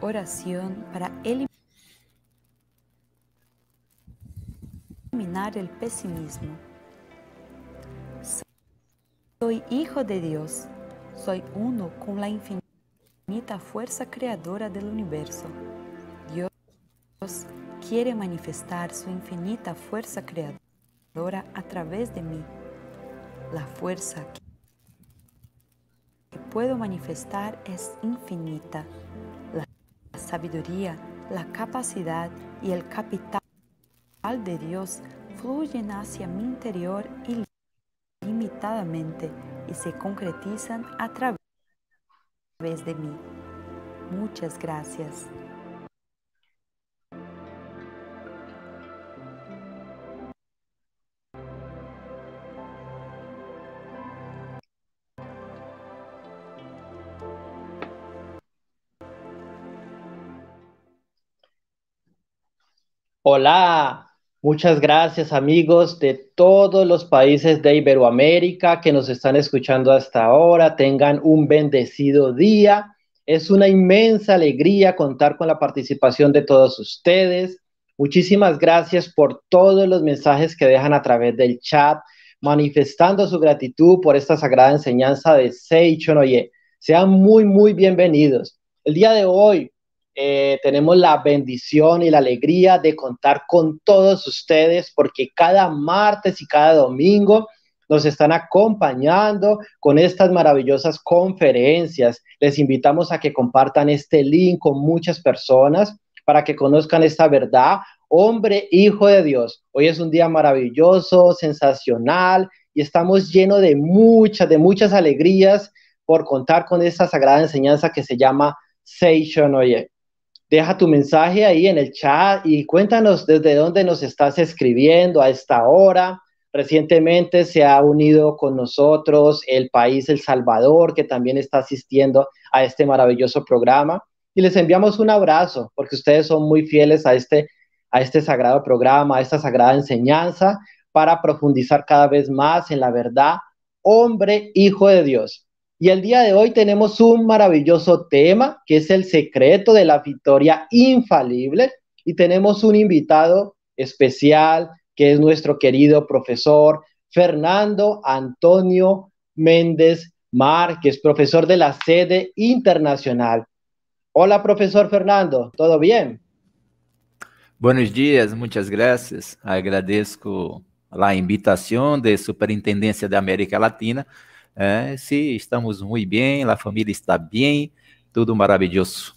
Oración para eliminar el pesimismo. Soy hijo de Dios, soy uno con la infinita fuerza creadora del universo. Dios quiere manifestar su infinita fuerza creadora a través de mí. La fuerza que puedo manifestar es infinita. La sabiduría, la capacidad y el capital de Dios fluyen hacia mi interior ilimitadamente y se concretizan a través de mí. Muchas gracias. Hola, muchas gracias amigos de todos los países de Iberoamérica que nos están escuchando hasta ahora. Tengan un bendecido día. Es una inmensa alegría contar con la participación de todos ustedes. Muchísimas gracias por todos los mensajes que dejan a través del chat, manifestando su gratitud por esta sagrada enseñanza de Seichonoye. Sean muy bienvenidos. El día de hoy tenemos la bendición y la alegría de contar con todos ustedes porque cada martes y cada domingo nos están acompañando con estas maravillosas conferencias. Les invitamos a que compartan este link con muchas personas para que conozcan esta verdad. Hombre, hijo de Dios, hoy es un día maravilloso, sensacional y estamos llenos de muchas alegrías por contar con esta sagrada enseñanza que se llama Seichonoye. Deja tu mensaje ahí en el chat y cuéntanos desde dónde nos estás escribiendo a esta hora. Recientemente se ha unido con nosotros el país El Salvador, que también está asistiendo a este maravilloso programa. Y les enviamos un abrazo, porque ustedes son muy fieles a este sagrado programa, a esta sagrada enseñanza, para profundizar cada vez más en la verdad, hombre, hijo de Dios. Y el día de hoy tenemos un maravilloso tema que es el secreto de la victoria infalible y tenemos un invitado especial que es nuestro querido profesor Fernando Antonio Méndez Márquez, profesor de la sede internacional. Hola, profesor Fernando, ¿todo bien? Buenos dias, muitas graças. Agradeço a invitação de Superintendência da América Latina. Sí, estamos muy bien, la familia está bien, todo maravilloso.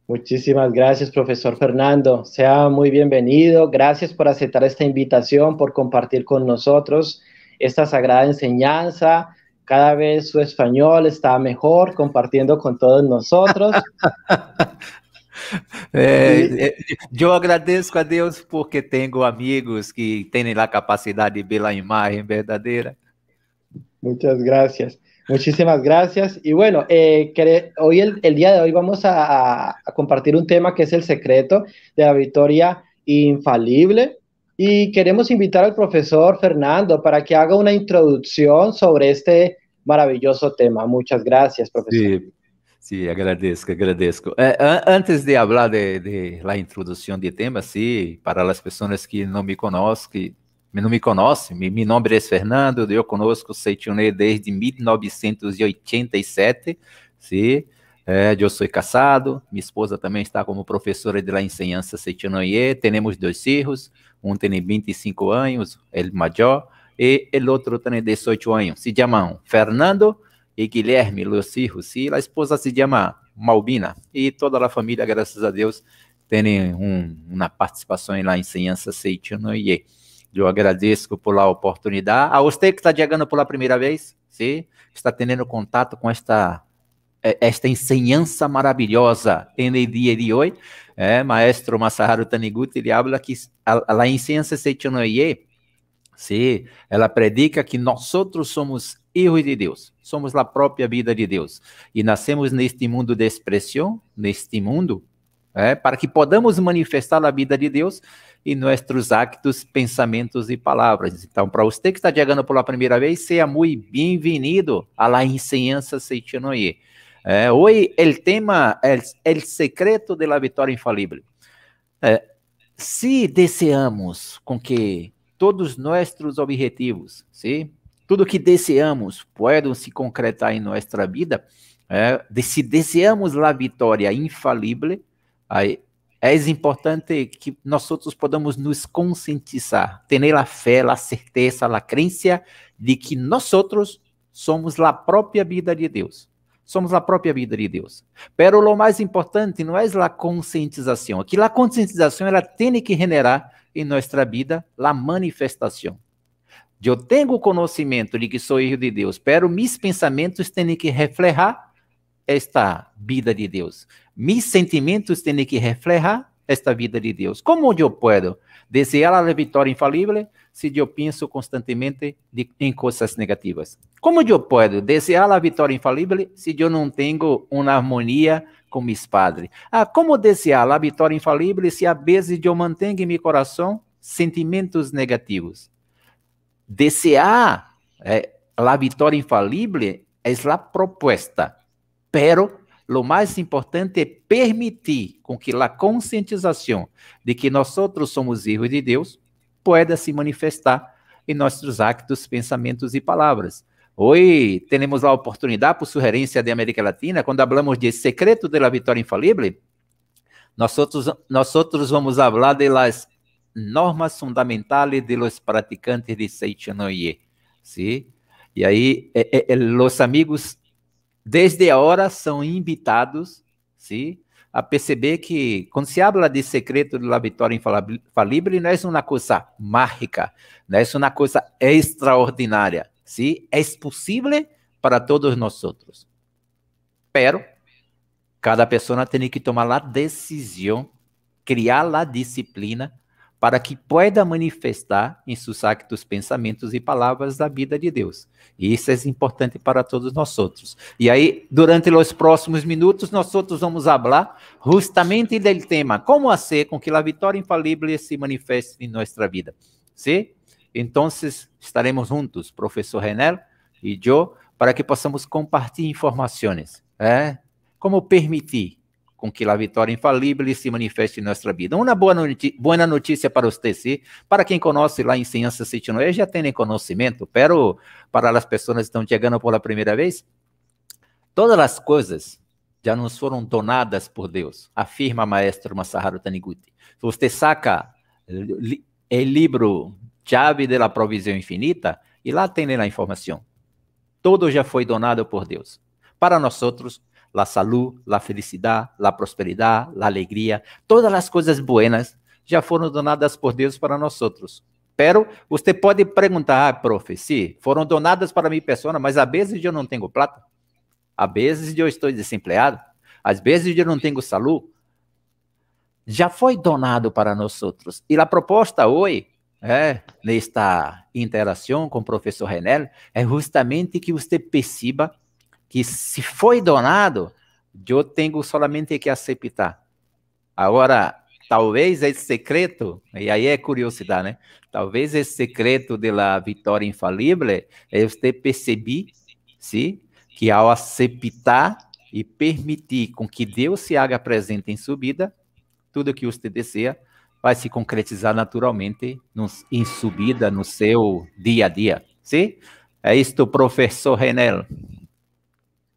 Muchísimas gracias, profesor Fernando. Sea muy bienvenido. Gracias por aceptar esta invitación, por compartir con nosotros esta sagrada enseñanza. Cada vez su español está mejor, compartiendo con todos nosotros. Eu agradeço a Deus porque tenho amigos que têm a capacidade de ver a imagem verdadeira. Muchas gracias. Muchísimas gracias. Y bueno, hoy el día de hoy vamos a compartir un tema que es el secreto de la victoria infalible. Y queremos invitar al profesor Fernando para que haga una introducción sobre este maravilloso tema. Muchas gracias, profesor. Sí, agradeço. Antes de falar de la introdução de tema, sí, para as pessoas que não me conhecem, meu nome é Fernando, eu conosco Seichonoye desde 1987, sí. Eu sou casado, minha esposa também está como professora de la enseñanza Seichonoye, temos 2 filhos, um tem 25 anos, o maior, e o outro tem 18 anos, se chamam Fernando e Guilherme, os filhos, sí. A esposa se chama Malvina, e toda a família, graças a Deus, tem uma participação na enseñanza Seichonoye. Eu agradeço por a oportunidade. A você que está chegando pela primeira vez, sim, está tendo contato com esta enseñanza maravilhosa no dia de hoje. Maestro Masaharu Taniguchi, ele habla que a enseñanza Seichonoye, sim, ela predica que nós somos hijos de Deus, somos a própria vida de Deus e nascemos neste mundo de expressão, neste mundo, para que podamos manifestar a vida de Deus e nossos actos, pensamentos e palavras. Então, para você que está chegando pela primeira vez, seja muito bem-vindo à la enseñanza Seichonoye. Hoy el tema es el secreto de la victoria infalible. Se desejamos com que todos nossos objetivos, ¿sí? Tudo que desejamos puedan se concretar em nossa vida, se desejamos a vitória infalível, é importante que nós podamos nos conscientizar, ter a fé, a certeza, a crença de que nós somos a própria vida de Deus. Somos a própria vida de Deus. Pero o mais importante não é a conscientização. Aqui a conscientização ela tem que generar em nossa vida a manifestação. Eu tenho conhecimento de que sou filho de Deus, pero mis pensamentos têm que reflejar esta vida de Deus. Mis sentimentos têm que reflejar esta vida de Deus. Como eu posso desejar a vitória infalível se eu penso constantemente em coisas negativas? Como eu posso desejar a vitória infalível se eu não tenho uma harmonia com meus padres? Como desejar a vitória infalível se às vezes eu mantenho em meu coração sentimentos negativos? Desejar a vitória infalível é a proposta, pero o mais importante é permitir com que a conscientização de que nós somos filhos de Deus pueda se manifestar em nossos actos, pensamentos e palavras. Hoje temos a oportunidade, por sugerência da América Latina, quando falamos de secreto da vitória infalível, nós vamos falar de las normas fundamentales de los praticantes de Seitianoye, ¿sí? E aí, os amigos, desde agora, são invitados, ¿sí? A perceber que, quando se habla de secreto da vitória infalível, não é uma coisa mágica, não é uma coisa extraordinária, ¿sí? É possível para todos nós. Pero, cada pessoa tem que tomar a decisão, criar a disciplina, para que pueda manifestar em seus actos, pensamentos e palavras da vida de Deus. E isso é importante para todos nós. E aí, durante os próximos minutos, nós vamos falar justamente do tema, como fazer com que a vitória infalível se manifeste em nossa vida. ¿Sí? Então, estaremos juntos, professor Renel e eu, para que possamos compartilhar informações. Como permitir com que a vitória infalível se manifeste em nossa vida. Uma boa notícia para você, sim? Para quem conhece lá em Enseñanza Seitianoye, já tem conhecimento, pero para as pessoas que estão chegando pela primeira vez, todas as coisas já nos foram donadas por Deus, afirma o maestro Masaharu Taniguchi. Você saca o livro Chave de la Provisão Infinita, e lá tem a informação. Todo já foi donado por Deus. Para nós la salud, la felicidade, la prosperidade, la alegria, todas as coisas buenas já foram donadas por Deus para nós. Pero você pode perguntar, profe, se foram donadas para minha pessoa, mas às vezes eu não tenho plata, às vezes eu estou desempregado, às vezes eu não tenho saúde. Já foi donado para nós. E a proposta hoje, nesta interação com o professor Renel, é justamente que você perceba que se foi donado, eu tenho somente que aceitar. Agora, talvez esse secreto, e aí é curiosidade, né? Talvez esse secreto da vitória infalível é você perceber, sim, que ao aceitar e permitir com que Deus se haga presente em sua vida, tudo que você deseja vai se concretizar naturalmente em sua vida, no seu dia a dia, sim? É isto, professor Renel.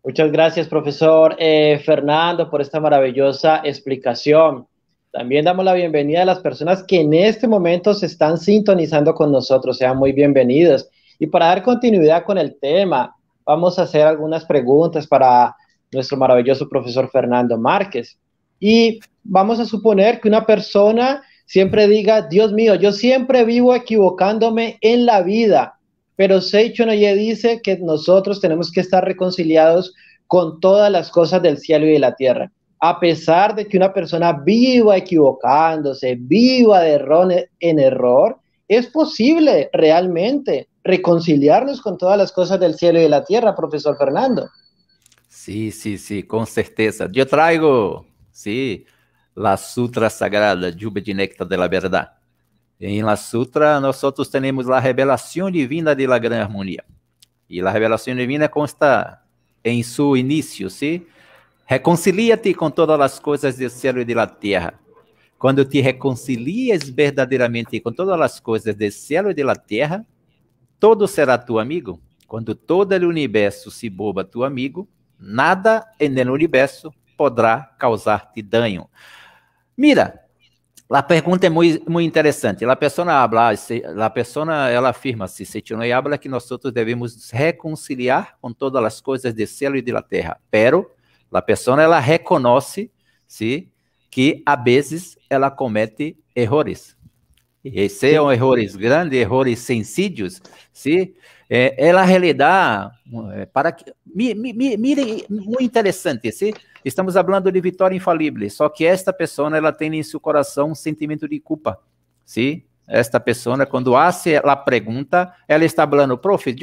Muchas gracias, profesor Fernando, por esta maravillosa explicación. También damos la bienvenida a las personas que en este momento se están sintonizando con nosotros. Sean muy bienvenidos. Y para dar continuidad con el tema, vamos a hacer algunas preguntas para nuestro maravilloso profesor Fernando Márquez. Y vamos a suponer que una persona siempre diga, Dios mío, yo siempre vivo equivocándome en la vida. Pero Seitianoye dice que nosotros tenemos que estar reconciliados con todas las cosas del cielo y de la tierra. A pesar de que una persona viva equivocándose, viva de error en error, es posible realmente reconciliarnos con todas las cosas del cielo y de la tierra, profesor Fernando. Sí, con certeza. Yo traigo, la Sutra Sagrada, Yuba de Néctar de la Verdad. Em La Sutra, nós temos a revelação divina de la Gran Harmonia. E a revelação divina consta em seu início, Reconcilia-te com todas as coisas do céu e da terra. Quando te reconcilias verdadeiramente com todas as coisas do céu e da terra, todo será tu amigo. Quando todo o universo se volva tu amigo, nada no universo poderá causar-te dano. Mira, a pergunta é muito interessante. A pessoa ela afirma, se Setino habla, que nós devemos reconciliar com todas as coisas do céu e da terra. Pero a pessoa ela reconhece, sim, que a vezes ela comete erros. E são erros grandes, erros sencillos, sim. Na realidade, mire, muito interessante, sim. Estamos falando de vitória infalível, só que esta pessoa ela tem em seu coração um sentimento de culpa, sim. Esta pessoa, quando faz a pergunta, ela está falando, profe,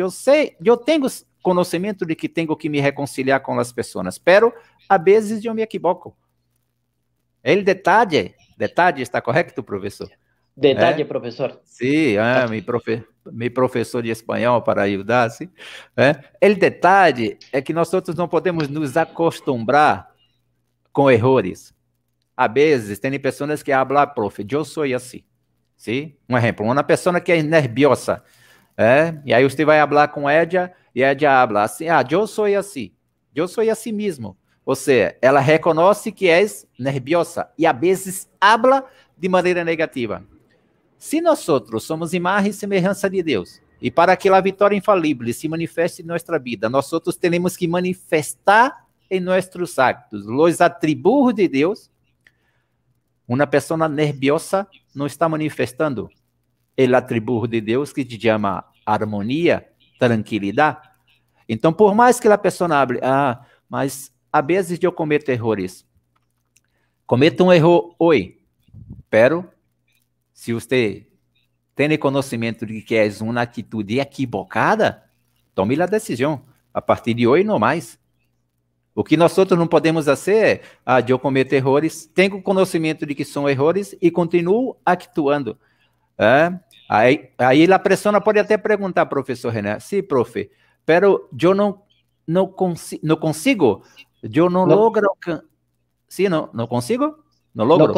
eu tenho conhecimento de que tenho que me reconciliar com as pessoas, pero a vezes eu me equivoco. O detalhe está correto, professor? Detalhe, professor. Sim, meu professor de espanhol para ajudar, sim. O detalhe é que nós outros não podemos nos acostumbrar com erros. Às vezes, tem pessoas que falam, profe, eu sou assim. Sim? Um exemplo, uma pessoa que é nerviosa, e aí você vai falar com ela, e ela fala assim, eu sou assim mesmo. Ou seja, ela reconhece que é nerviosa, e às vezes fala de maneira negativa. Se nós somos imagem e semelhança de Deus, e para que a vitória infalível se manifeste em nossa vida, nós temos que manifestar em nossos actos os atributos de Deus. Uma pessoa nerviosa não está manifestando o atributo de Deus que se chama harmonia, tranquilidade. Então, por mais que a pessoa hable, mas a vezes eu cometo erros. Cometa um erro hoje, pero se você tem conhecimento de que é uma atitude equivocada, tome a decisão. A partir de hoje, não mais. O que nós outros não podemos fazer é, eu cometo erros, tenho conhecimento de que são erros e continuo actuando. Aí a pessoa pode até perguntar, professor René, sim, profe, pero eu não consigo, eu não logro, sim, não consigo? Não logro?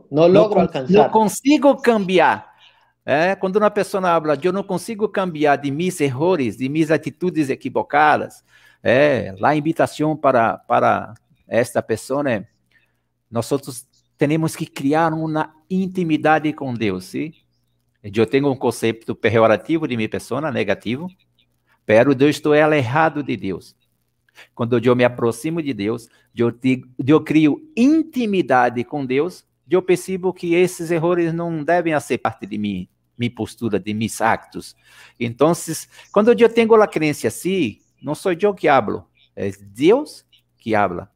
Não logro alcançar. Não consigo cambiar. Quando uma pessoa fala, eu não consigo cambiar de meus erros, de minhas atitudes equivocadas, a invitação para esta pessoa, nós temos que criar uma intimidade com Deus, sim? Eu tenho um conceito pejorativo de minha pessoa, negativo, pero eu estou alejado de Deus. Quando eu me aproximo de Deus, eu crio intimidade com Deus, eu percebo que esses erros não devem ser parte de minha postura, de meus actos. Então, quando eu tenho a crença assim, não sou eu que hablo, é Deus que habla.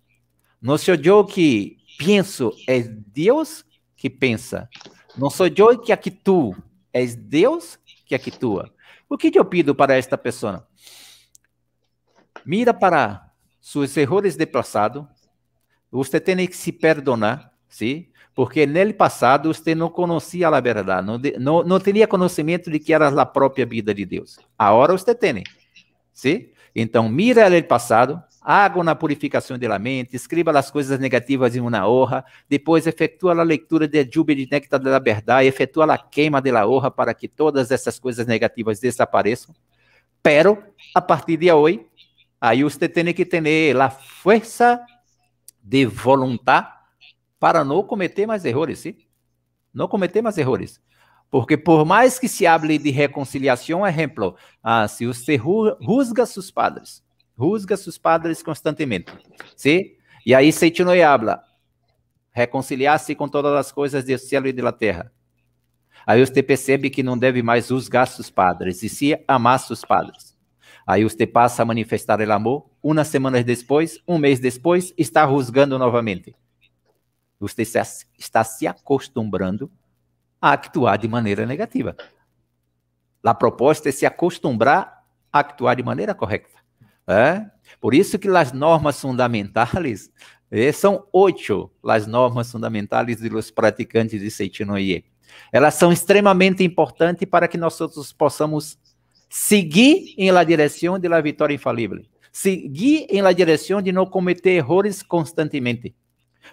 Não sou eu que penso, é Deus que pensa. Não sou eu que actuo, é Deus que atua. O que eu pido para esta pessoa? Mira para seus erros de passado, você tem que se perdonar, sim? Porque no passado você não conhecia a verdade, não tinha conhecimento de que era a própria vida de Deus. Agora você tem, sim? Então, mira o passado, haga uma purificação da mente, escreva as coisas negativas em uma hoja, depois efetua a leitura de lluvia de néctar da verdade, efetua a queima da hoja para que todas essas coisas negativas desapareçam. Pero, a partir de hoje, aí você tem que ter a força de vontade para não cometer mais erros, sim? Não cometer mais erros. Porque por mais que se hable de reconciliação, exemplo, se você juzga seus padres constantemente, sim? E aí Setino habla, reconciliar-se com todas as coisas do céu e da terra. Aí você percebe que não deve mais juzgar seus padres, e sim amar seus padres. Aí você passa a manifestar o amor, umas semanas depois, um mês depois, está juzgando novamente. Você está se acostumando a actuar de maneira negativa. A proposta é se acostumbrar a actuar de maneira correta. Por isso que as normas fundamentais, são 8 as normas fundamentais dos praticantes de Seitinoye. Elas são extremamente importantes para que nós possamos seguir em la direção da vitória infalível. seguir em la direção de não cometer erros constantemente.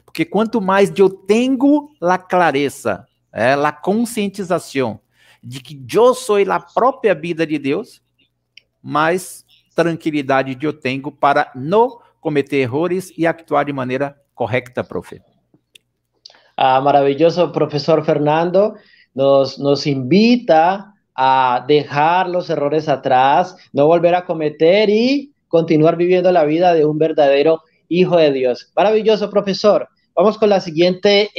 Porque quanto mais eu tenho a clareza, a conscientização de que eu sou a própria vida de Deus, mais tranquilidade eu tenho para não cometer erros e actuar de maneira correcta, profe. Maravilloso, profesor Fernando. Nos invita a dejar los errores atrás, no volver a cometer y continuar viviendo la vida de un verdadero hijo de Dios. Maravilloso, profesor. Vamos con la siguiente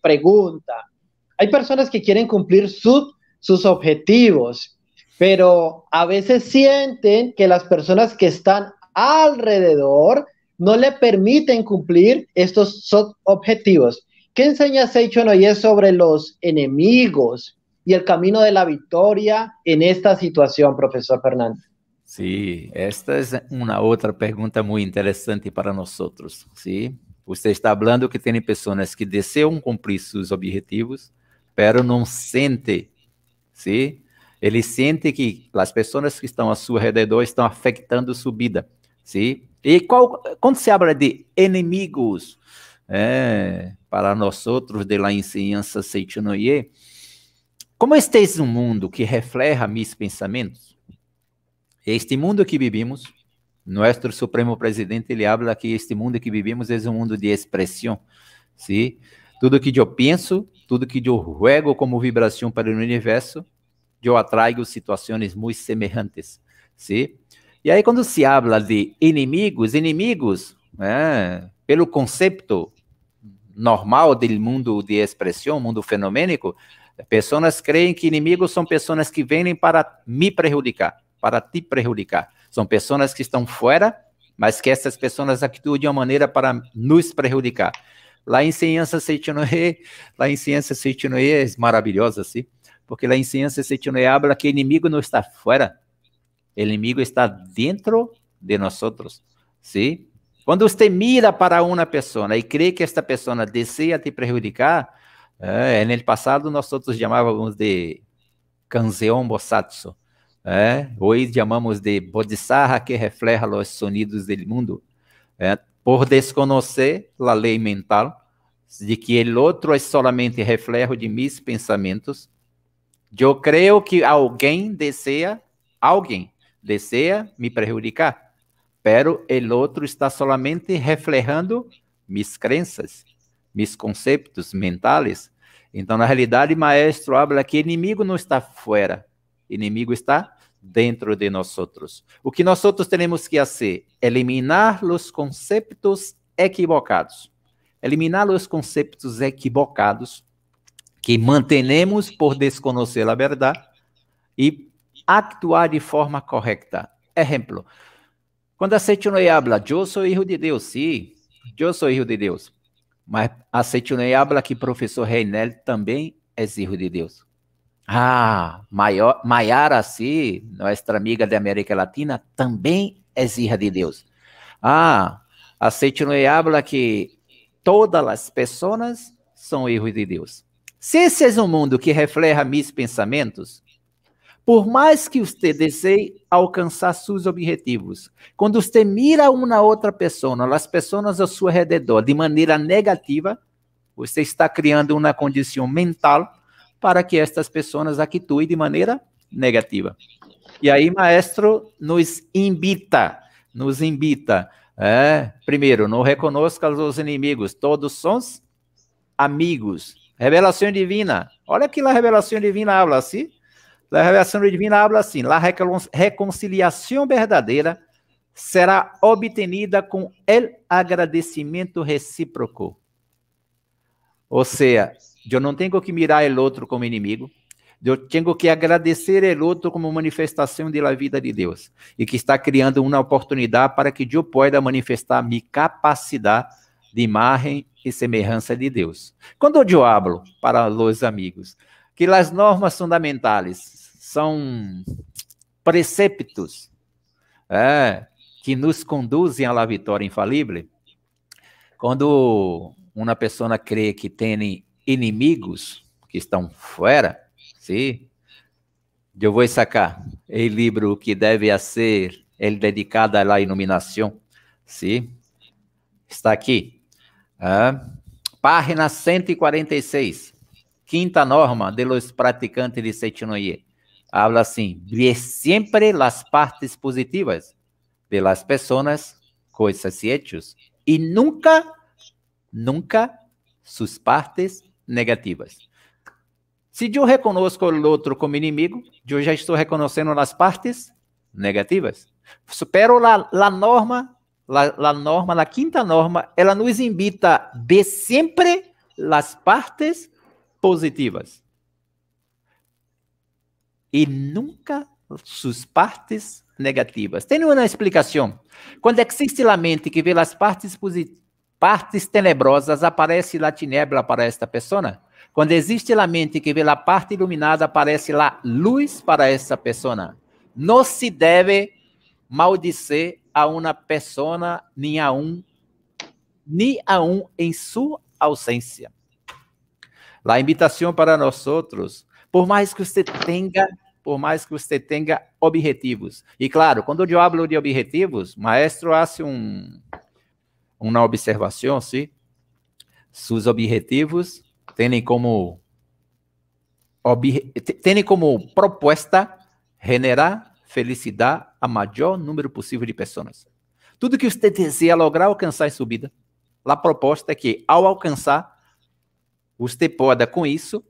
pregunta. Hay personas que quieren cumplir sus objetivos, pero a veces sienten que las personas que están alrededor no le permiten cumplir estos objetivos. ¿Qué enseña Seicho Noye sobre los enemigos y el camino de la victoria en esta situación, profesor Fernando? Sí, esta es una otra pregunta muy interesante para nosotros, ¿sí? Usted está hablando que tem pessoas que desejam cumprir seus objetivos, pero não sente, ¿sí? Ele sente que as pessoas que estão a seu redor estão afetando sua vida, ¿sí? E quando se habla de inimigos, para nós outros de la enseñanza Seicho Noye, como este é um mundo que refleja meus pensamentos, este mundo que vivimos, nosso Supremo Presidente, ele habla que este mundo que vivimos é um mundo de expressão, ¿sí? Tudo que eu penso, tudo que eu ruego como vibração para o universo, eu atraigo situações muito semelhantes, ¿sí? E aí quando se habla de inimigos, pelo conceito normal do mundo de expressão, mundo fenomênico, pessoas creem que inimigos são pessoas que vêm para me prejudicar, para te prejudicar. São pessoas que estão fora, mas que essas pessoas actuam de uma maneira para nos prejudicar. A enseñanza Seicho Noye é maravilhosa, sim, porque a enseñanza Seicho Noye habla que o inimigo não está fora, o inimigo está dentro de nós, sim. Quando você mira para uma pessoa e crê que esta pessoa deseja te prejudicar, no passado nós chamávamos de Kanzeon Bosatsu, hoje chamamos de Bodhisattva que refleja os sonidos do mundo, por desconhecer a lei mental de que o outro é solamente reflexo de meus pensamentos. Eu creio que alguém deseja me prejudicar, pero el outro está solamente reflejando mis crenças, mis conceitos mentales. Então, na realidade, o maestro habla que o inimigo não está fora, o inimigo está dentro de nós. O que nós temos que fazer? Eliminar os conceitos equivocados. Eliminar os conceitos equivocados que mantenemos por desconhecer a verdade e actuar de forma correta. Exemplo, quando a Seicho Noye habla, eu sou filho de Deus, sim, eu sou filho de Deus. Mas a Seicho Noye habla que professor Reinel também é filho de Deus. Mayara, sim, nossa amiga da América Latina, também é filha de Deus. A Seicho Noye habla que todas as pessoas são filhos de Deus. Se esse é um mundo que refleja meus pensamentos, por mais que você deseje alcançar seus objetivos, quando você mira uma outra pessoa, as pessoas ao seu redor, de maneira negativa, você está criando uma condição mental para que estas pessoas actuem de maneira negativa. E aí, maestro, nos invita, primeiro, não reconozca os inimigos, todos são amigos. Revelação divina, olha que a revelação divina habla assim. A revelação divina habla assim: a reconciliação verdadeira será obtenida com o agradecimento recíproco. Ou seja, eu não tenho que mirar o outro como inimigo, eu tenho que agradecer o outro como manifestação da vida de Deus, e que está criando uma oportunidade para que eu possa manifestar minha capacidade de imagem e semelhança de Deus. Quando eu hablo para os amigos que as normas fundamentais são preceptos que nos conduzem à vitória infalível, quando uma pessoa crê que tem inimigos que estão fora, sim, eu vou sacar o livro que deve ser ele dedicado à iluminação, sim? Está aqui. Página 146. Quinta norma de los praticantes de Seitinoye. Habla assim: ve sempre las partes positivas de las personas, coisas y hechos, y nunca sus partes negativas. Se eu reconozco o outro como inimigo, eu já estou reconhecendo as partes negativas. Pero la norma, la quinta norma, ela nos invita a ver sempre as partes positivas e nunca suas partes negativas. Tem uma explicação. Quando existe a mente que vê as partes tenebrosas, aparece a tinebra para esta pessoa. Quando existe a mente que vê a parte iluminada, aparece a luz para essa pessoa. Não se deve maldizer a uma pessoa nem a um em sua ausência. A invitação para nós outros, por mais que você tenha objetivos. E claro, quando eu hablo de objetivos, o maestro faz uma observação, sim? Seus objetivos têm como proposta generar felicidade a maior número possível de pessoas. Tudo que você deseja lograr alcançar em sua vida, a proposta é que, ao alcançar, você pode, com isso,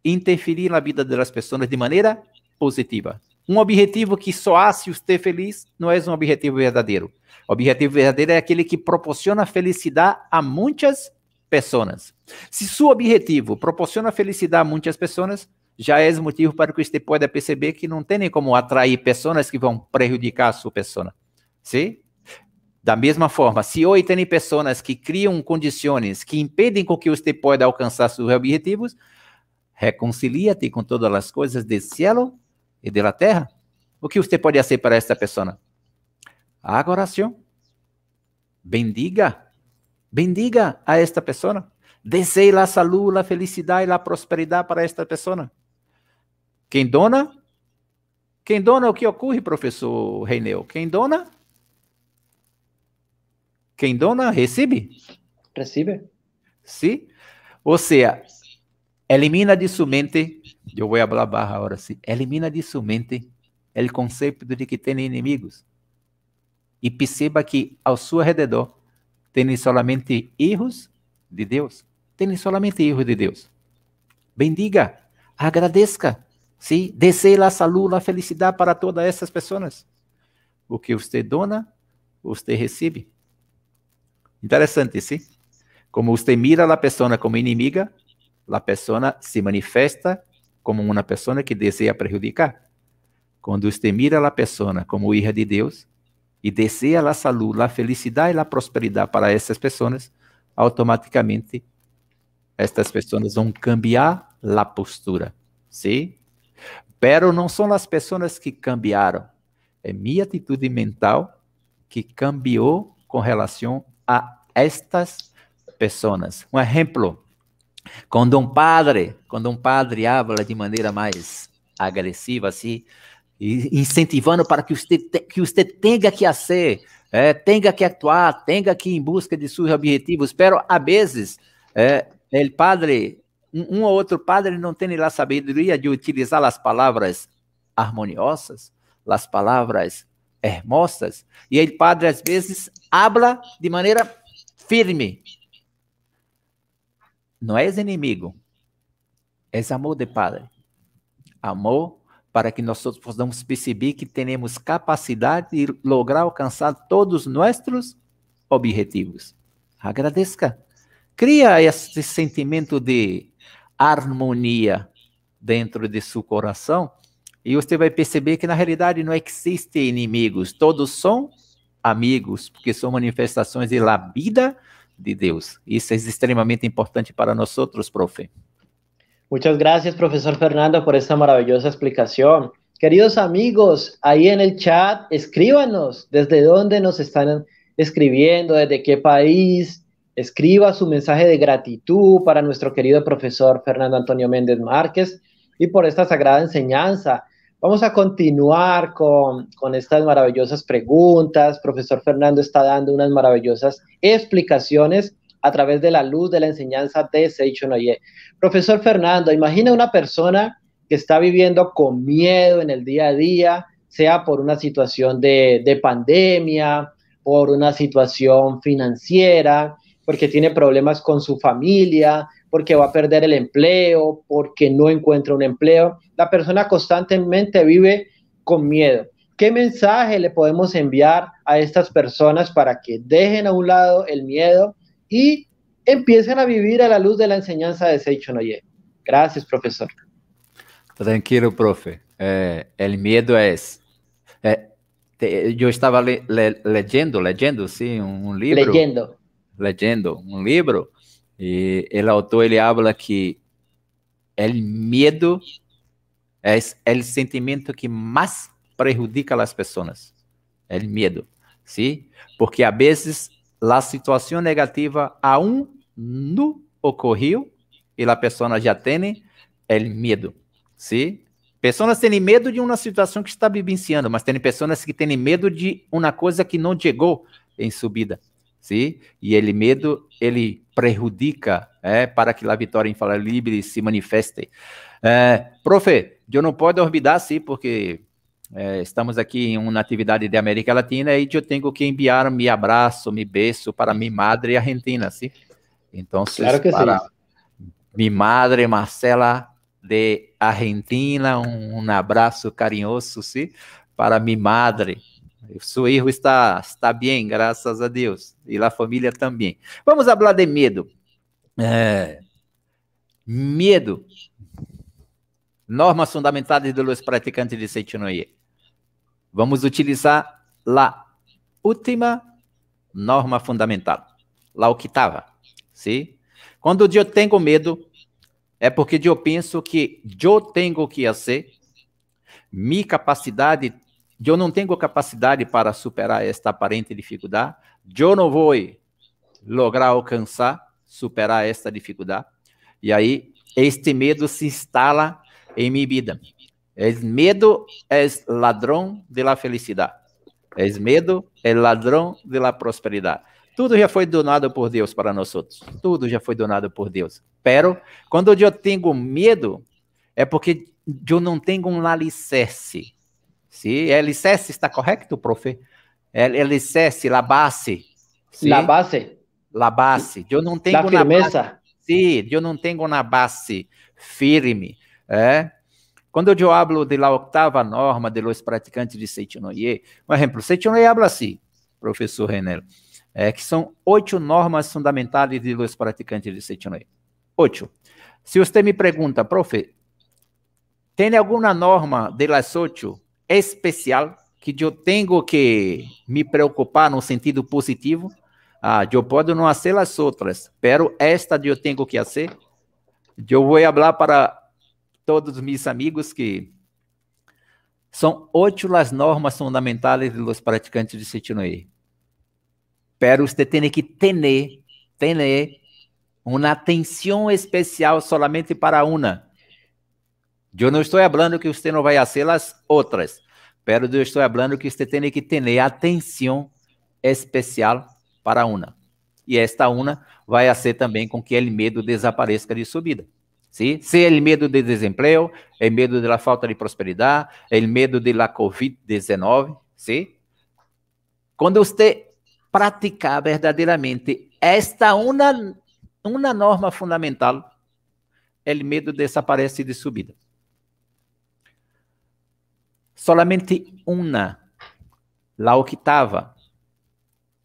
interferir na vida das pessoas de maneira positiva. Um objetivo que só hace você feliz não é um objetivo verdadeiro. O objetivo verdadeiro é aquele que proporciona felicidade a muitas pessoas. Se seu objetivo proporciona felicidade a muitas pessoas, já é motivo para que você possa perceber que não tem como atrair pessoas que vão prejudicar a sua pessoa. Sim? Da mesma forma, se hoje tem pessoas que criam condições que impedem com que você possa alcançar seus objetivos, reconcilia-te com todas as coisas do céu e da terra. O que você pode fazer para esta pessoa? Haga oração. Bendiga a esta pessoa. Deseje a saúde, a felicidade e a prosperidade para esta pessoa. Quem dona, o que ocorre, professor Reineu? Quem dona, recebe. Sim? Ou seja, elimina de sua mente, eu vou falar barra agora sim, elimina de sua mente o conceito de que tem inimigos. E perceba que ao seu redor tem solamente filhos de Deus. Tem solamente filhos de Deus. Bendiga, agradeça, sim? Deseje a saúde, a felicidade para todas essas pessoas. O que você dona, você recebe. Interessante, sim? Como você mira a pessoa como inimiga, a pessoa se manifesta como uma pessoa que deseja prejudicar. Quando você mira a pessoa como filha de Deus e deseja a saúde, a felicidade e a prosperidade para essas pessoas, automaticamente estas pessoas vão cambiar a postura, sim? Pero não são as pessoas que cambiaram, é minha atitude mental que cambiou com relação a estas pessoas. Um exemplo, quando um padre habla de maneira mais agressiva, assim, incentivando para que você tenha que fazer, tenha que atuar, tenha que ir em busca de seus objetivos, pero a vezes o padre, um ou outro padre não tem a sabedoria de utilizar as palavras harmoniosas, as palavras hermosas, e o padre às vezes habla de maneira firme. Não é inimigo, é amor de Padre. Amor para que nós possamos perceber que temos capacidade de lograr alcançar todos os nossos objetivos. Agradeça. Cria esse sentimento de harmonia dentro de seu coração e você vai perceber que na realidade não existem inimigos. Todos são amigos, porque são manifestações da vida de Deus. Isso é extremamente importante para nós outros, profe. Muchas gracias, profesor Fernando, por esta maravillosa explicación. Queridos amigos, ahí en el chat, escríbanos desde dónde nos están escribiendo, desde qué país. Escriba su mensaje de gratitud para nuestro querido profesor Fernando Antonio Méndez Márquez y por esta sagrada enseñanza. Vamos a continuar con estas maravillosas preguntas. Profesor Fernando está dando unas maravillosas explicaciones a través de la luz de la enseñanza de Seicho Noye. Profesor Fernando, imagina una persona que está viviendo con miedo en el día a día, sea por una situación de pandemia, por una situación financiera, porque tiene problemas con su familia, porque va a perder el empleo, porque no encuentra un empleo. La persona constantemente vive con miedo. ¿Qué mensaje le podemos enviar a estas personas para que dejen a un lado el miedo y empiecen a vivir a la luz de la enseñanza de Seicho Noye? Gracias, profesor. Tranquilo, profe. El miedo es... yo estaba leyendo, sí, un libro. Leyendo un libro. Y el autor ele habla que el miedo es el sentimiento que más perjudica a las personas. El miedo, ¿sí? Porque a veces la situación negativa aún no ocurrió y la persona ya tiene el miedo, ¿sí? Pessoas têm medo de uma situação que está vivenciando, mas tem pessoas que têm medo de uma coisa que não chegou em sua vida, sim? E ele medo, ele prejudica para que a vitória em Fala Livre se manifeste. Profe, eu não posso olvidar, sim, porque estamos aqui em uma atividade de América Latina e eu tenho que enviar meu abraço, meu beijo para minha madre argentina, sim? Então, claro que para sim. Minha madre Marcela de Argentina, um abraço carinhoso, sim, para minha madre. Seu hijo está bem, graças a Deus, e a família também. Vamos falar de medo. Medo. Normas fundamentais de los praticantes de Seicho Noye. Vamos utilizar a última norma fundamental, a oitava, sim? Quando eu tenho medo, é porque eu penso que eu tenho que fazer, minha capacidade, eu não tenho capacidade para superar esta aparente dificuldade, eu não vou lograr alcançar, superar esta dificuldade, e aí este medo se instala em minha vida. O medo é ladrão da felicidade, o medo é ladrão da prosperidade. Tudo já foi donado por Deus para nós outros. Tudo já foi donado por Deus. Pero, quando eu tenho medo, é porque eu não tenho um alicerce. Sim? Alicerce está correto, profe? Alicerce, la base. Sim? La base. La base. Eu não tenho la firmeza. Sim, eu não tenho uma base firme. Quando eu hablo de la octava norma de los praticantes de Seicho Noye, por exemplo, Seicho Noye habla assim, professor Renel, que são 8 normas fundamentais de los praticantes de Seicho Noye. 8. Se você me pergunta, profe, tem alguma norma de las 8 especial que eu tenho que me preocupar no sentido positivo? Eu posso não fazer as outras, pero esta eu tenho que fazer. Eu vou falar para todos os meus amigos que são 8 as normas fundamentais de los praticantes de Seicho Noye. Pero você tem que ter uma atenção especial solamente para uma. Eu não estou falando que você não vai fazer as outras, pero eu estou falando que você tem que ter atenção especial para uma. E esta uma vai fazer também com que o medo desapareça de sua vida. ¿Sí? Se o medo de desemprego, o medo da falta de prosperidade, o medo da COVID-19, ¿sí? Quando você praticar verdadeiramente esta uma norma fundamental, o medo desaparece de sua vida. Solamente uma, a oitava.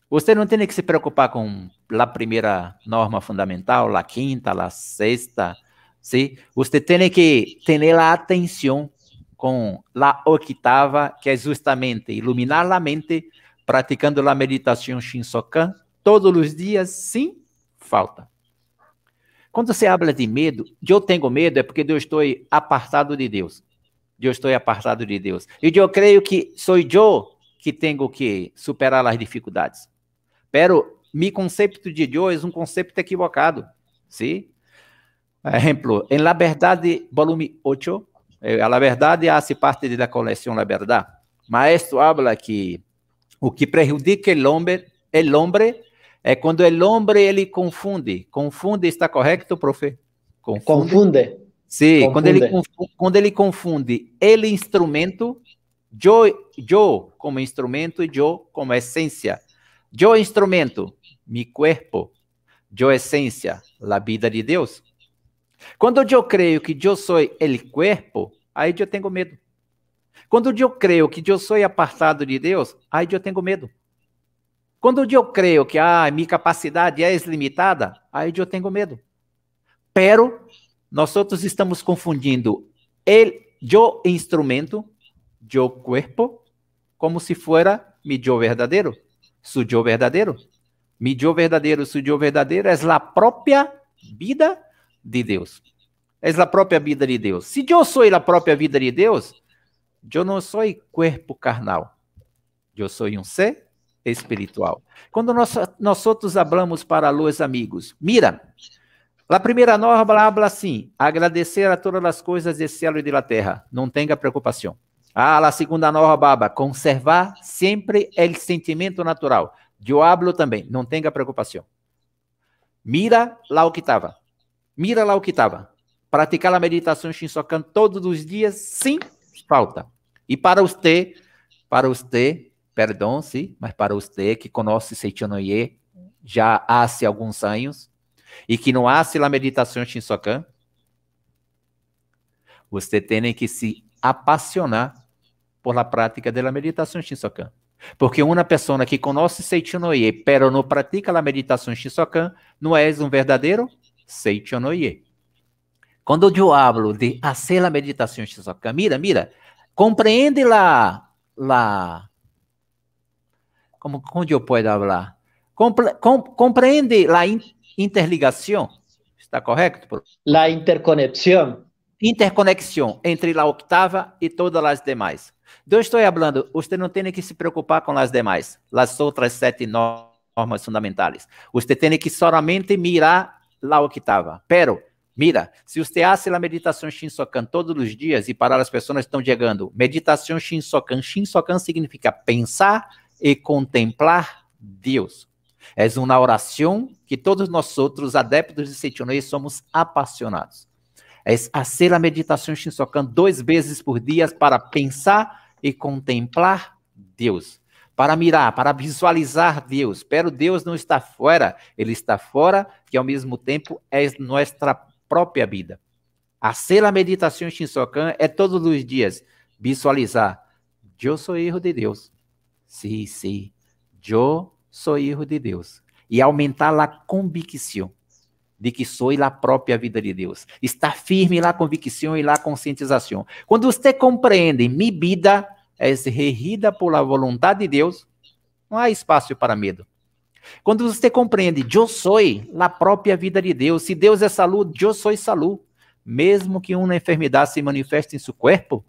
Você não tem que se preocupar com a primeira norma fundamental, a quinta, a sexta, ¿sí? Você tem que ter a atenção com a oitava, que é justamente iluminar a mente, praticando a meditação Shinsokan todos os dias, sem falta. Quando você habla de medo, eu tenho medo é porque eu estou apartado de Deus. Eu estou apartado de Deus. E eu creio que sou eu que tenho que superar as dificuldades. Pero meu conceito de Deus é um conceito equivocado. ¿Sí? Por exemplo, em La Verdade, volume 8, a verdade hace parte da coleção La Verdad. Maestro habla que o que prejudica o homem é quando o homem ele confunde. Confunde, está correto, profe? Confunde. Sim, quando ele confunde ele instrumento, eu como instrumento e eu como essência. Eu instrumento, mi cuerpo. Eu essência, a vida de Deus. Quando eu creio que eu sou o cuerpo, aí eu tenho medo. Quando eu creio que eu sou apartado de Deus, aí eu tenho medo. Quando eu creio que minha capacidade é limitada, aí eu tenho medo. Pero nós outros estamos confundindo eu instrumento, eu cuerpo, como se fuera mi yo verdadeiro. Su yo verdadeiro. Mi yo verdadeiro, su yo verdadeiro é a própria vida de Deus. É a própria vida de Deus. Se eu sou a própria vida de Deus, eu não sou corpo carnal. Eu sou um ser espiritual. Quando nós outros hablamos para os amigos, mira, a primeira norma habla assim, agradecer a todas as coisas do céu e da terra, não tenha preocupação. A segunda norma baba, conservar sempre o sentimento natural. Eu hablo também, não tenha preocupação. Mira lá o que estava. Mira lá o que estava. Praticar a meditação Shinsokan todos os dias, sem falta. E para você, perdão, sim, mas para você que conhece Seicho no Ie já há alguns anos e que não hace a meditação Shinsokan, você tem que se apaixonar por la prática da meditação Shinsokan. Porque uma pessoa que conhece Seicho no Ie, pero não pratica a meditação Shinsokan, não é um verdadeiro Seicho no Ie. Quando eu hablo de fazer a meditação Shinsokan, mira, compreende como eu posso falar? Compreende a interligação, está correto? La interconexión. Interconexão entre a octava e todas as demais. Eu estou falando, você não tem que se preocupar com as demais, as outras 7 normas fundamentais. Você tem que somente mirar a octava. Pero, mira, se você faz a meditação Shinsokan todos os dias, e para as pessoas que estão chegando, meditação Shinsokan significa pensar e contemplar Deus. É uma oração que todos nós outros, adeptos de Seicho no Ie, somos apaixonados. É fazer a meditação Shinsokan 2 vezes por dia para pensar e contemplar Deus. Para mirar, para visualizar Deus. Pero Deus não está fora, Ele está fora, que ao mesmo tempo é nossa própria vida. Fazer a meditação Shinsokan é todos os dias visualizar. Eu sou filho de Deus. Sim, eu sou filho de Deus. E aumentar a convicção de que sou a própria vida de Deus. Está firme a convicção e a conscientização. Quando você compreende, minha vida é regida por a vontade de Deus, não há espaço para medo. Quando você compreende, eu sou a própria vida de Deus. Se Deus é saúde, eu sou saúde. Mesmo que uma enfermidade se manifeste em seu corpo,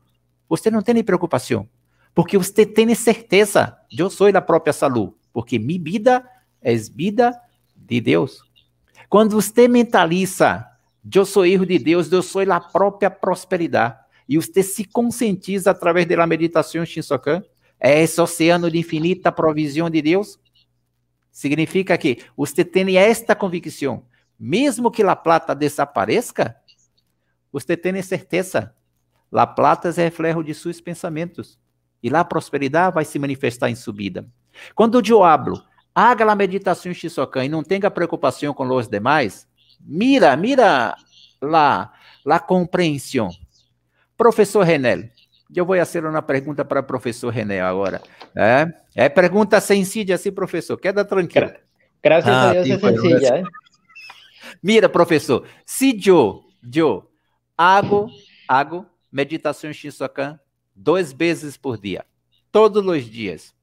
você não tem preocupação. Porque você tem certeza, eu sou a própria saúde. Porque minha vida é vida de Deus. Quando você mentaliza, eu sou filho de Deus, eu sou a própria prosperidade, e você se conscientiza através da meditação Shinsokan, é esse oceano de infinita provisão de Deus, significa que você tem esta convicção, mesmo que a plata desapareça, você tem certeza, a plata é reflexo de seus pensamentos, e a prosperidade vai se manifestar em sua vida. Quando eu hablo, haga a meditação Shinsokan e não tenha preocupação com os demais, mira a compreensão. Professor René, eu vou fazer uma pergunta para o professor René agora. É pergunta sencilla, assim, professor, queda tranquilo. Graças a Deus é sencilla. Mira, professor, se eu hago meditação Shinsokan 2 vezes por dia, todos os dias,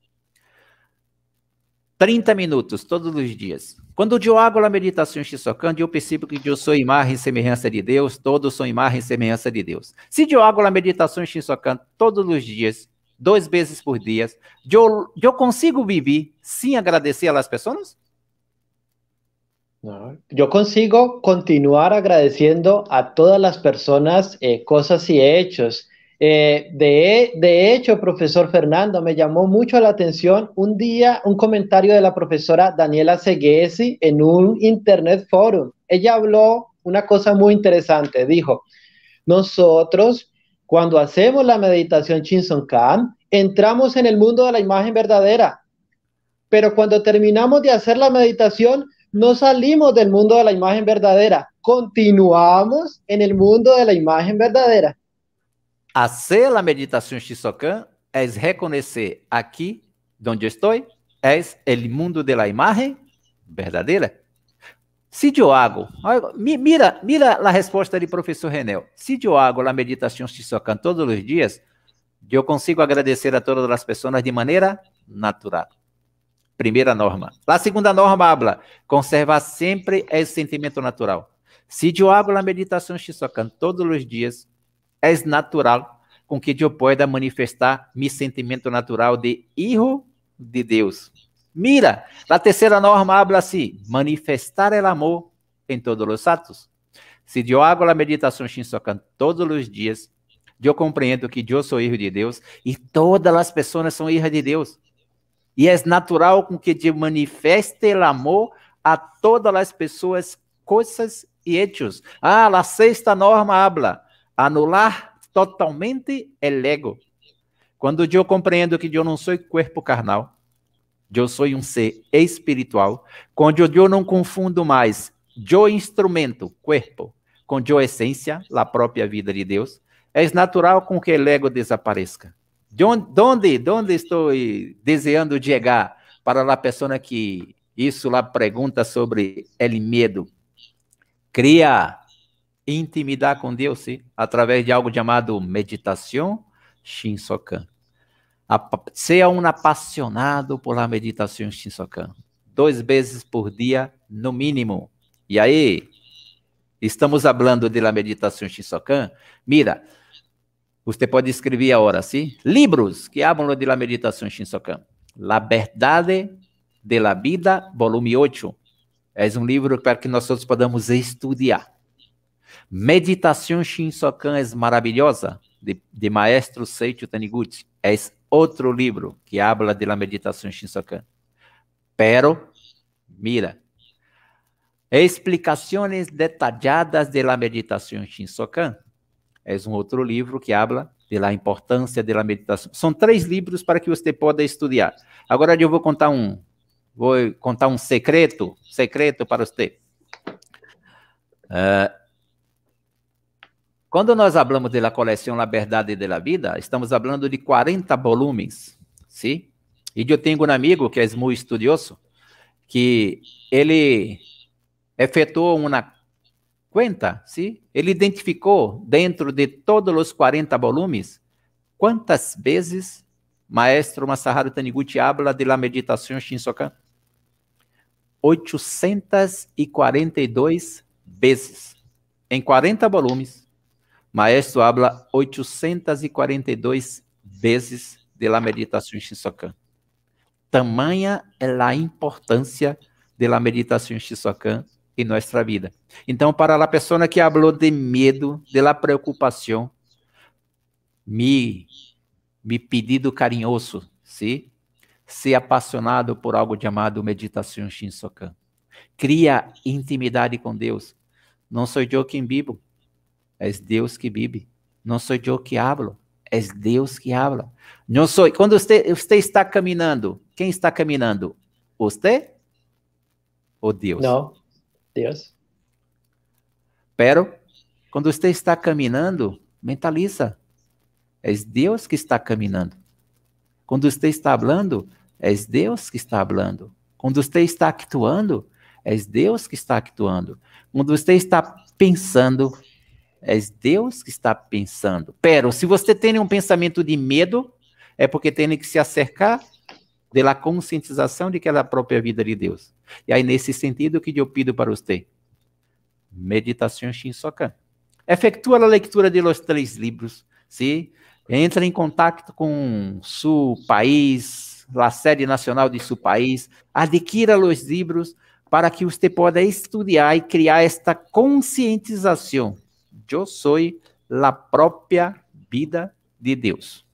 30 minutos todos os dias. Quando eu hago a meditação Shinsokan, eu percebo que eu sou imagem e semelhança de Deus, todos são imagem e semelhança de Deus. Se eu hago a meditação Shinsokan todos os dias, 2 vezes por dia, eu consigo viver sem agradecer às pessoas? No, yo consigo continuar agradeciendo a todas las personas, cosas y hechos. De hecho, profesor Fernando, me llamó mucho la atención un día un comentario de la profesora Daniela Seguesi en un Internet Forum. Ella habló una cosa muy interesante. Dijo, nosotros, cuando hacemos la meditación Shinson-kan, entramos en el mundo de la imagen verdadera, pero cuando terminamos de hacer la meditación, no salimos del mundo de la imagen verdadera, continuamos en el mundo de la imagen verdadera. Hacer a meditação Shisokan é reconhecer aqui, onde estou, é o mundo da imagem verdadeira. Se eu hago, mira a resposta do professor Renel. Se eu hago a meditação Shisokan todos os dias, eu consigo agradecer a todas as pessoas de maneira natural. Primeira norma. A segunda norma habla, conservar sempre esse sentimento natural. Se eu hago a meditação Shisokan todos os dias, é natural com que eu pueda manifestar meu sentimento natural de hijo de Deus. Mira, a terceira norma habla assim, manifestar o amor em todos os atos. Se eu hago a meditação Shinsokan todos os dias, eu compreendo que eu sou hijo de Deus e todas as pessoas são hijas de Deus. E é natural com que eu manifeste o amor a todas as pessoas, coisas e hechos. A sexta norma habla, anular totalmente o ego. Quando eu compreendo que eu não sou corpo carnal, eu sou um ser espiritual, quando eu não confundo mais eu instrumento, corpo, com eu essência, a própria vida de Deus, é natural com que o ego desapareça. Onde estou desejando chegar para a pessoa que isso lá pergunta sobre o medo? Cria intimidade com Deus, sim, através de algo chamado meditação Shinsokan. Seja um apaixonado por la meditação Shinsokan. 2 vezes por dia, no mínimo. E aí, estamos falando de la meditação Shinsokan. Mira, você pode escrever agora, sim? Livros que hablam de la meditação Shinsokan. La Verdade de la Vida, volume 8. É um livro para que nós todos podamos estudar. Meditação Shinsokan é maravilhosa, de maestro Seiichi Taniguchi. É outro livro que habla de la meditação Shinsokan. Pero, mira, explicações detalhadas de la meditação Shinsokan é um outro livro que habla de la importância de la meditação. São 3 livros para que você possa estudar. Agora eu vou contar um secreto para você. Quando nós falamos da coleção La Verdade de la Vida, estamos falando de 40 volumes, sim? E eu tenho um amigo que é muito estudioso, que ele efetuou uma conta, sim? Ele identificou dentro de todos os 40 volumes quantas vezes Maestro Masaharu Taniguchi habla de la meditação Shinsokan. 842 vezes. Em 40 volumes, Maestro habla 842 vezes de la meditação Shinsokan. Tamanha é a importância de la meditação Shinsokan em nossa vida. Então, para a pessoa que falou de medo, de la preocupação, mi pedido carinhoso, sim? Ser apaixonado por algo chamado meditação Shinsokan. Cria intimidade com Deus. Não sou eu quem vivo, é Deus que vive. Não sou eu que hablo, é Deus que habla. Não sou. Quando você está caminhando, quem está caminhando? Você ou Deus? Não, Deus. Pero, quando você está caminhando, mentaliza. É Deus que está caminhando. Quando você está falando, é Deus que está falando. Quando você está actuando, é Deus que está actuando. Quando você está pensando, é Deus que está pensando. Pero, se você tem um pensamento de medo, é porque tem que se acercar da conscientização de que é a própria vida de Deus. E aí, nesse sentido, que eu pido para você? Meditação Shinsokan. Efectua a leitura de los 3 livros, sim? Entra em contato com seu país, a sede nacional de seu país, adquira os livros para que você possa estudar e criar esta conscientização. Eu sou a própria vida de Deus.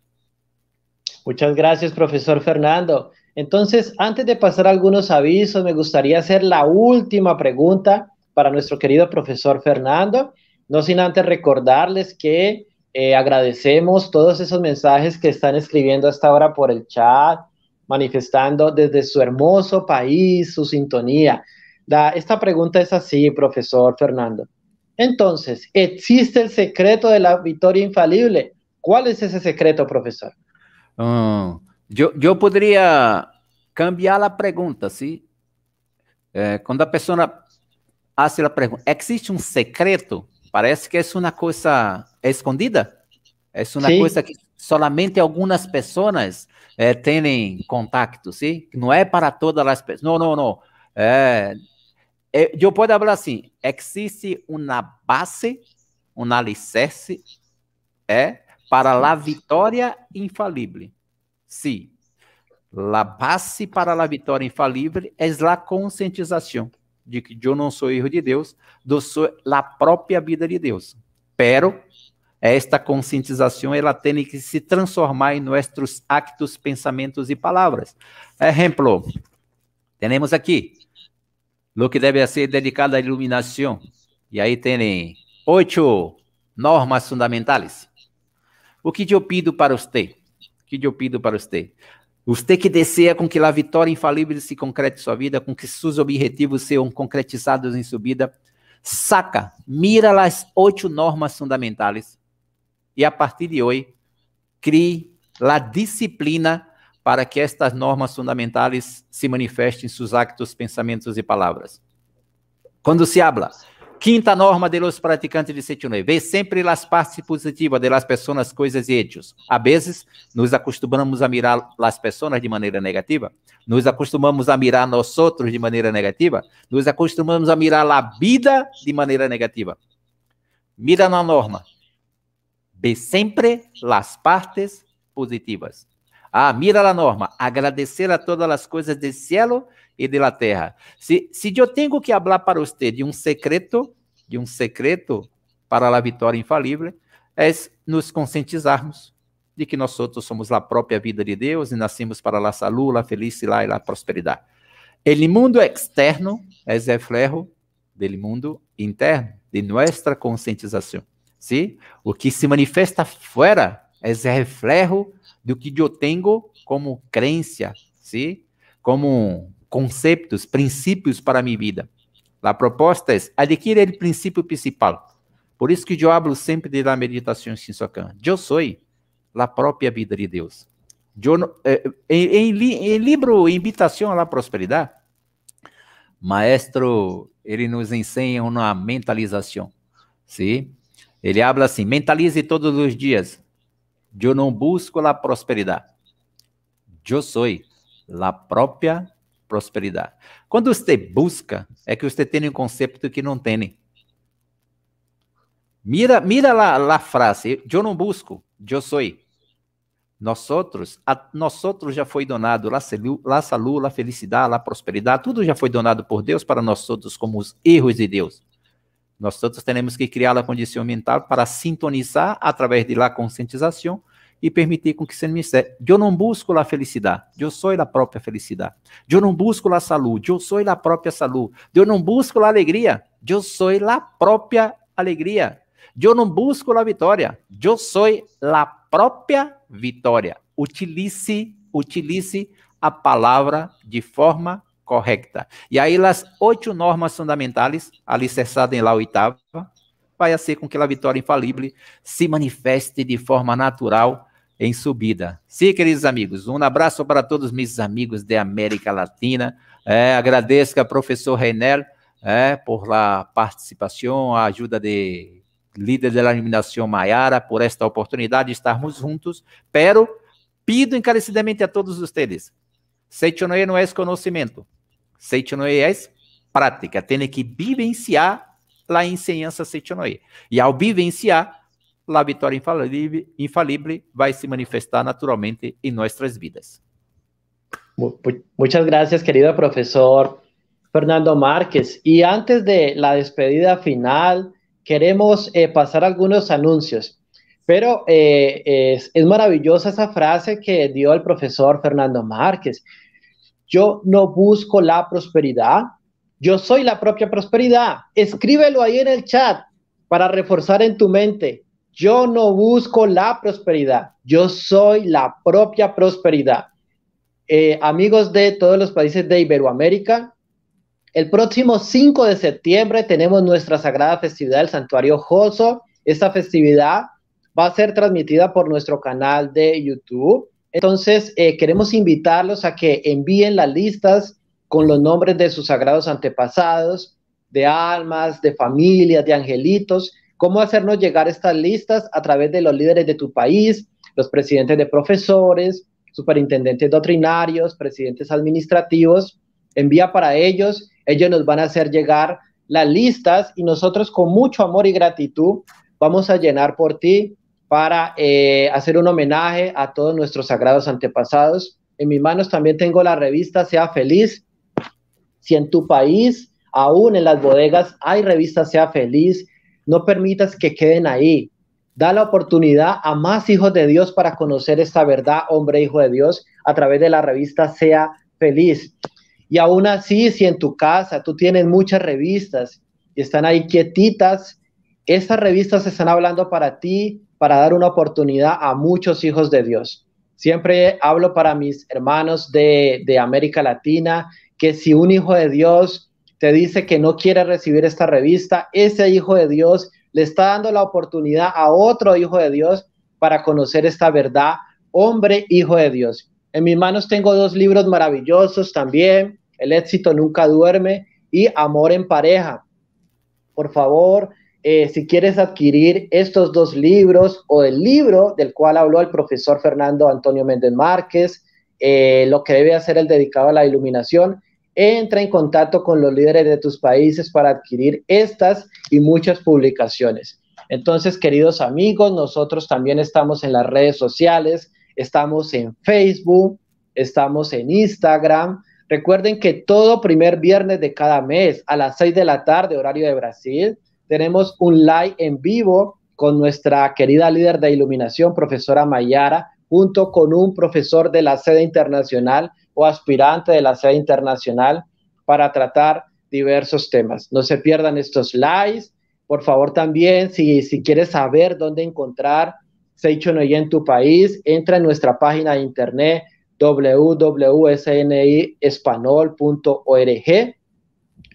Muchas gracias, profesor Fernando. Entonces, antes de pasar a algunos avisos, me gustaría hacer la última pregunta para nuestro querido profesor Fernando, no sin antes recordarles que agradecemos todos esos mensajes que están escribiendo hasta ahora por el chat, manifestando desde su hermoso país su sintonía. Esta pregunta es así, profesor Fernando. Entonces, ¿existe el secreto de la victoria infalible? ¿Cuál es ese secreto, profesor? Eu poderia cambiar a pergunta, sim? Quando a pessoa faz a pergunta, existe um secreto? Parece que é uma coisa escondida? É uma coisa que solamente algumas pessoas têm contato, sim? Não é para todas as pessoas. Não. Eu posso falar assim, existe uma base, um alicerce, para a vitória infalível. Sim, a base para a vitória infalível é a conscientização de que eu não sou filho de Deus, eu sou a própria vida de Deus. Pero esta conscientização ela tem que se transformar em nossos actos, pensamentos e palavras. Exemplo, temos aqui o que deve ser dedicado à iluminação. E aí tem 8 normas fundamentais. O que eu pido para você? Você que deseja com que a vitória infalível se concrete em sua vida, com que seus objetivos sejam concretizados em sua vida, mira as 8 normas fundamentais e a partir de hoje, crie a disciplina para que estas normas fundamentais se manifestem em seus actos, pensamentos e palavras. Quando se habla, quinta norma de los praticantes de Setionei, ve sempre as partes positivas de las pessoas, coisas e hechos. A vezes, nos acostumamos a mirar as pessoas de maneira negativa, nos acostumamos a mirar nós outros de maneira negativa, nos acostumamos a mirar a vida de maneira negativa. Mira na norma, ve sempre as partes positivas. Mira a norma, agradecer a todas as coisas do céu e da terra. Se eu tenho que falar para você de um secreto para a vitória infalível, é nos conscientizarmos de que nós outros somos a própria vida de Deus e nascemos para a saúde, a felicidade e a prosperidade. O mundo externo é reflejo do mundo interno, de nossa conscientização. ¿Sí? O que se manifesta fora é reflejo do que eu tenho como crença, ¿sí? Como conceitos, princípios para minha vida. A proposta é adquirir o princípio principal. Por isso que eu hablo sempre da meditação Shinsokan. Eu sou a própria vida de Deus. Em livro Invitação à Prosperidade, maestro, ele nos ensina uma mentalização. ¿Sí? Ele habla assim, mentalize todos os dias. Eu não busco a prosperidade. Eu sou a própria prosperidade. Quando você busca, é que você tem um conceito que não tem. Mira a frase, eu não busco, eu sou. Nós outros já foi donado a saúde, a felicidade, a prosperidade, tudo já foi donado por Deus para nós outros como os erros de Deus. Nós outros temos que criar a condição mental para sintonizar através de la conscientização e permitir com que se me seja. Eu não busco a felicidade, eu sou a própria felicidade. Eu não busco a saúde, eu sou a própria saúde. Eu não busco a alegria, eu sou a própria alegria. Eu não busco a vitória, eu sou a própria vitória. Utilize a palavra de forma correta. E aí, as 8 normas fundamentais, alicerçadas em la oitava, vai ser com que a vitória infalível se manifeste de forma natural em sua vida. Sim, queridos amigos, um abraço para todos meus amigos da América Latina. Agradeço ao professor Reiner por a participação, a ajuda de líder da iluminação Mayara, por esta oportunidade de estarmos juntos, pero pido encarecidamente a todos vocês, Seichonoye não é conhecimento, Seichonoye é prática, tem que vivenciar a enseñança Seichonoye, e ao vivenciar, a vitória infalível vai se manifestar naturalmente em nossas vidas. Muchas gracias, querido profesor Fernando Márquez. Y antes de la despedida final, queremos pasar algunos anuncios. Pero es maravillosa esa frase que dio el profesor Fernando Márquez. Yo no busco la prosperidad, yo soy la propia prosperidad. Escríbelo ahí en el chat para reforzar en tu mente. Yo no busco la prosperidad, yo soy la propia prosperidad. Amigos de todos los países de Iberoamérica, el próximo 5 de septiembre tenemos nuestra sagrada festividad del Santuario Joso. Esta festividad va a ser transmitida por nuestro canal de YouTube. Entonces, queremos invitarlos a que envíen las listas con los nombres de sus sagrados antepasados, de almas, de familias, de angelitos. ¿Cómo hacernos llegar estas listas? A través de los líderes de tu país, los presidentes de profesores, superintendentes doctrinarios, presidentes administrativos. Envía para ellos, ellos nos van a hacer llegar las listas y nosotros con mucho amor y gratitud vamos a llenar por ti para hacer un homenaje a todos nuestros sagrados antepasados. En mis manos también tengo la revista Sea Feliz. Si en tu país, aún en las bodegas, hay revista Sea Feliz, no permitas que queden ahí. Da la oportunidad a más hijos de Dios para conocer esta verdad, hombre, hijo de Dios, a través de la revista Sea Feliz. Y aún así, si en tu casa tú tienes muchas revistas y están ahí quietitas, estas revistas están hablando para ti, para dar una oportunidad a muchos hijos de Dios. Siempre hablo para mis hermanos de América Latina, que si un hijo de Dios te dice que no quiere recibir esta revista, ese hijo de Dios le está dando la oportunidad a otro hijo de Dios para conocer esta verdad, hombre, hijo de Dios. En mis manos tengo 2 libros maravillosos también, El éxito nunca duerme y Amor en pareja. Por favor, si quieres adquirir estos 2 libros o el libro del cual habló el profesor Fernando Antonio Méndez Márquez, lo que debe hacer el dedicado a la iluminación, entra en contacto con los líderes de tus países para adquirir estas y muchas publicaciones. Entonces, queridos amigos, nosotros también estamos en las redes sociales, estamos en Facebook, estamos en Instagram. Recuerden que todo primer viernes de cada mes a las 6 de la tarde, horario de Brasil, tenemos un live en vivo con nuestra querida líder de iluminación, profesora Mayara, junto con un profesor de la sede internacional o aspirante de la sede internacional para tratar diversos temas. No se pierdan estos lives. Por favor, también, si quieres saber dónde encontrar Seichonoye en tu país, entra en nuestra página de internet www.sniespanol.org.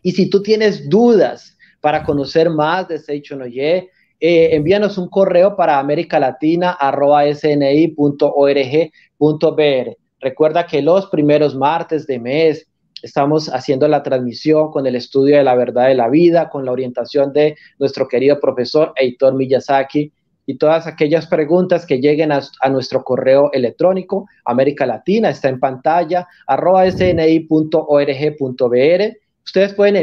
Y si tú tienes dudas para conocer más de Seichonoye, envíanos un correo para americalatina@sni.org.br. Recuerda que los primeros martes de mes estamos haciendo la transmisión con el estudio de la verdad de la vida, con la orientación de nuestro querido profesor Heitor Miyazaki, y todas aquellas preguntas que lleguen a nuestro correo electrónico. América Latina está en pantalla, @sni.org.br. Ustedes pueden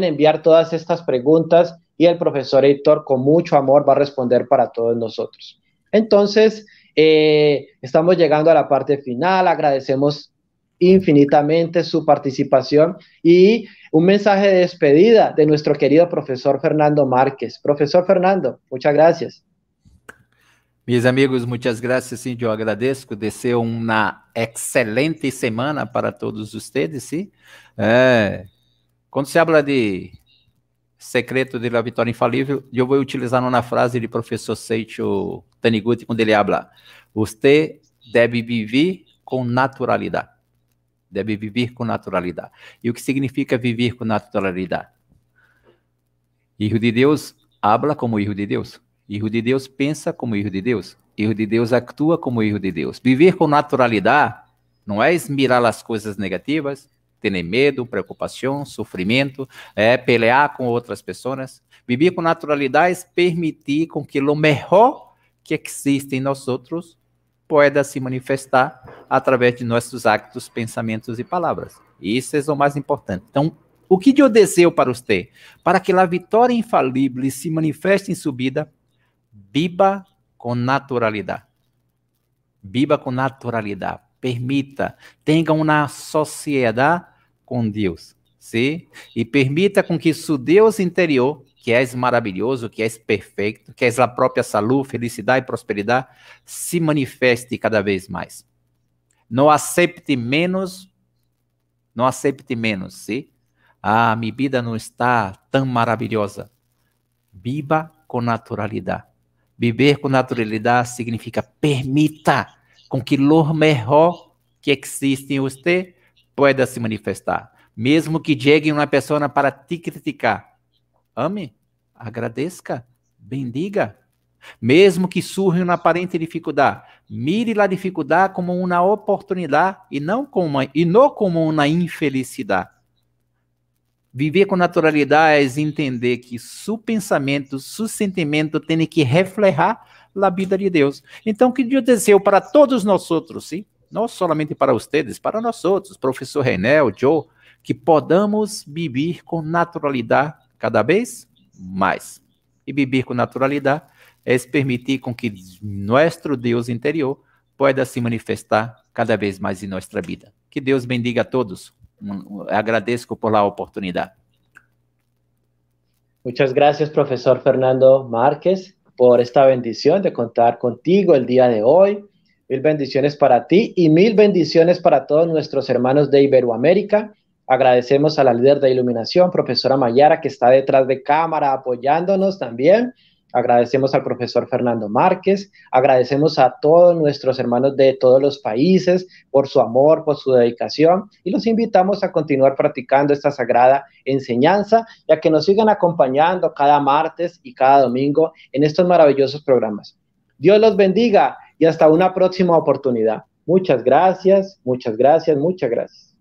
enviar todas estas preguntas y el profesor Heitor con mucho amor va a responder para todos nosotros. Entonces, estamos llegando a la parte final. Agradecemos infinitamente su participación y un mensaje de despedida de nuestro querido profesor Fernando Márquez. Profesor Fernando, muchas gracias. Mis amigos, muchas gracias, sim, eu agradeço, deseo uma excelente semana para todos ustedes, sim. Quando se habla de secreto de la vitória infalível, eu vou utilizar uma frase de professor Seicho Taniguchi, quando ele habla: "Você deve viver com naturalidade." Deve viver com naturalidade. E o que significa viver com naturalidade? Hijo de Deus habla como hijo de Deus. Hijo de Deus pensa como hijo de Deus. Hijo de Deus actúa como hijo de Deus. Viver com naturalidade não é mirar as coisas negativas, ter medo, preocupação, sofrimento, pelear com outras pessoas. Viver com naturalidade é permitir com que o melhor que existe em nós outros pueda se manifestar através de nossos actos, pensamentos e palavras. Isso é o mais importante. Então, o que eu desejo para você? Para que a vitória infalível se manifeste em sua vida, viva com naturalidade. Viva com naturalidade. Permita, tenha uma sociedade com Deus, sim? E permita com que seu Deus interior, que é maravilhoso, que é perfeito, que é a própria saúde, felicidade e prosperidade, se manifeste cada vez mais. Não aceite menos, sim? Ah, minha vida não está tão maravilhosa. Viva com naturalidade. Viver com naturalidade significa permita com que o melhor que existe em você pueda se manifestar. Mesmo que chegue uma pessoa para te criticar, ame, agradeça, bendiga. Mesmo que surja uma aparente dificuldade, mire a dificuldade como uma oportunidade e não como uma infelicidade. Viver com naturalidade é entender que seu pensamento, seu sentimento tem que refletir a vida de Deus. Então, que Deus deseja para todos nós outros, sim? Não somente para vocês, para nós outros, professor Renel, Joe, que podamos viver com naturalidade cada vez mais. E viver com naturalidade é permitir com que nosso Deus interior pueda se manifestar cada vez mais em nossa vida. Que Deus bendiga a todos. Agradeço por la oportunidad. Muchas gracias, profesor Fernando Márquez, por esta bendición de contar contigo el día de hoy. Mil bendiciones para ti y mil bendiciones para todos nuestros hermanos de Iberoamérica. Agradecemos a la líder de iluminación, profesora Mayara, que está detrás de cámara apoyándonos también. Agradecemos al profesor Fernando Márquez, agradecemos a todos nuestros hermanos de todos los países por su amor, por su dedicación y los invitamos a continuar practicando esta sagrada enseñanza y a que nos sigan acompañando cada martes y cada domingo en estos maravillosos programas. Dios los bendiga y hasta una próxima oportunidad. Muchas gracias, muchas gracias, muchas gracias.